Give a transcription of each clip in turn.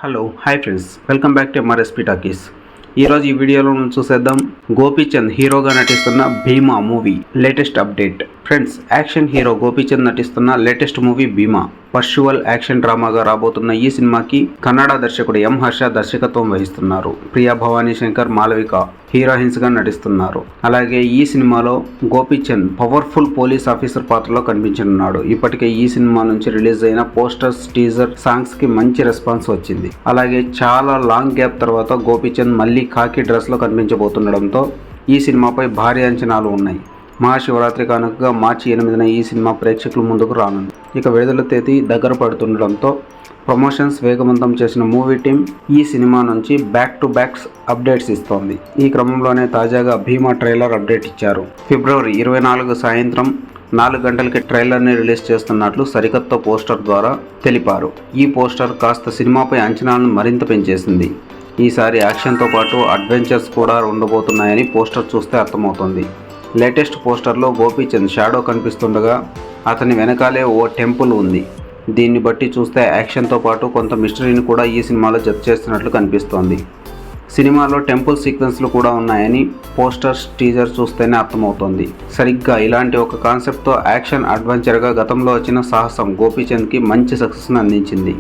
Hello hi friends, welcome back to MRSP talkies. ఈరోజు ఈ వీడియోలో మనం చూసేద్దాం గోపీచంద్ హీరోగా నటిస్తున్న Bheema movie latest update. Friends, action hero Gopichand నటిస్తున్న లేటెస్ట్ మూవీ భీమా పర్షువల్ యాక్షన్ డ్రామాగా రాబోతున్న ఈ సినిమాకి కన్నడ దర్శకుడు ఎం హర్ష దర్శకత్వం వహిస్తున్నారు. ప్రియా భవానీ శంకర్, మాలవిక హీరోయిన్స్ గా నటిస్తున్నారు. అలాగే ఈ సినిమాలో గోపీచంద్ పవర్ఫుల్ పోలీస్ ఆఫీసర్ పాత్రలో కనిపించనున్నాడు. ఇప్పటికే ఈ సినిమా నుంచి రిలీజ్ అయిన పోస్టర్స్, టీజర్, సాంగ్స్ కి మంచి రెస్పాన్స్ వచ్చింది. అలాగే చాలా లాంగ్ గ్యాప్ తర్వాత గోపీచంద్ మళ్ళీ ఖాకీ డ్రెస్ లో కనిపించబోతుండడంతో ఈ సినిమాపై భారీ అంచనాలు ఉన్నాయి. మహాశివరాత్రి కానుకగా మార్చి 8న ఈ సినిమా ప్రేక్షకుల ముందుకు రానుంది. ఇక విడుదల తేదీ దగ్గర పడుతుండడంతో ప్రమోషన్స్ వేగవంతం చేసిన మూవీ టీం ఈ సినిమా నుంచి బ్యాక్ టు బ్యాక్స్ అప్డేట్స్ ఇస్తోంది. ఈ క్రమంలోనే తాజాగా భీమా ట్రైలర్ అప్డేట్ ఇచ్చారు. ఫిబ్రవరి 24 సాయంత్రం 4 గంటలకి ట్రైలర్ని రిలీజ్ చేస్తున్నట్లు సరికొత్త పోస్టర్ ద్వారా తెలిపారు. ఈ పోస్టర్ కాస్త సినిమాపై అంచనాలను మరింత పెంచేసింది. ఈసారి యాక్షన్తో పాటు అడ్వెంచర్స్ కూడా ఉండబోతున్నాయని పోస్టర్ చూస్తే అర్థమవుతుంది. లేటెస్ట్ పోస్టర్లో గోపీచంద్ షాడో కనిపిస్తుండగా అతని వెనకాలే ఓ టెంపుల్ ఉంది. దీన్ని బట్టి చూస్తే యాక్షన్తో పాటు కొంత మిస్టరీని కూడా ఈ సినిమాలో జత చేస్తున్నట్లు కనిపిస్తోంది. సినిమాలో టెంపుల్ సీక్వెన్స్లు కూడా ఉన్నాయని పోస్టర్స్, టీజర్ చూస్తేనే అర్థమవుతోంది. సరిగ్గా ఇలాంటి ఒక కాన్సెప్ట్తో యాక్షన్ అడ్వెంచర్గా గతంలో వచ్చిన సాహసం గోపీచంద్కి మంచి సక్సెస్ని అందించింది.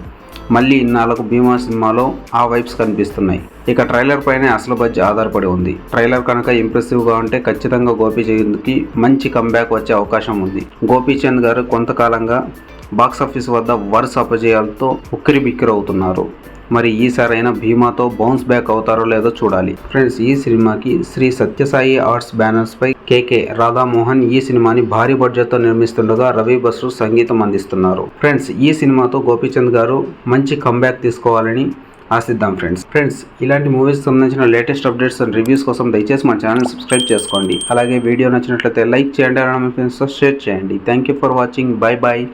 మళ్ళీ ఇన్నాళ్లకు భీమా సినిమాలో ఆ వైబ్స్ కనిపిస్తున్నాయి. ఇక ట్రైలర్ పైనే అసలు బడ్జ్ ఆధారపడి ఉంది. ట్రైలర్ కనుక ఇంప్రెసివ్గా ఉంటే ఖచ్చితంగా గోపీచంద్కి మంచి కంబ్యాక్ వచ్చే అవకాశం ఉంది. గోపీచంద్ గారు కొంతకాలంగా బాక్సాఫీస్ వద్ద వరుస అపజయాలతో ఉక్కిరిబిక్కిరవుతున్నారు. మరి ఈసారైనా భీమాతో బౌన్స్ బ్యాక్ అవుతారో లేదో చూడాలి. ఫ్రెండ్స్, ఈ సినిమాకి శ్రీ సత్యసాయి ఆర్ట్స్ బ్యానర్స్ పై కేకే రాధామోహన్ ఈ సినిమాని భారీ బడ్జెట్తో నిర్మిస్తుండగా రవి బస్రు సంగీతం అందిస్తున్నారు. ఫ్రెండ్స్, ఈ సినిమాతో గోపీచంద్ గారు మంచి కంబ్యాక్ తీసుకోవాలని ఆశిద్దాం. ఫ్రెండ్స్, ఇలాంటి మూవీస్ సంబంధించిన లేటెస్ట్ అప్డేట్స్ అండ్ రివ్యూస్ కోసం దయచేసి మా ఛానల్ సబ్స్క్రైబ్ చేసుకోండి. అలాగే వీడియో నచ్చినట్లయితే లైక్ చేయండి, అలాగే మీ ఫ్రెండ్స్తో షేర్ చేయండి. Thank you for watching. Bye bye.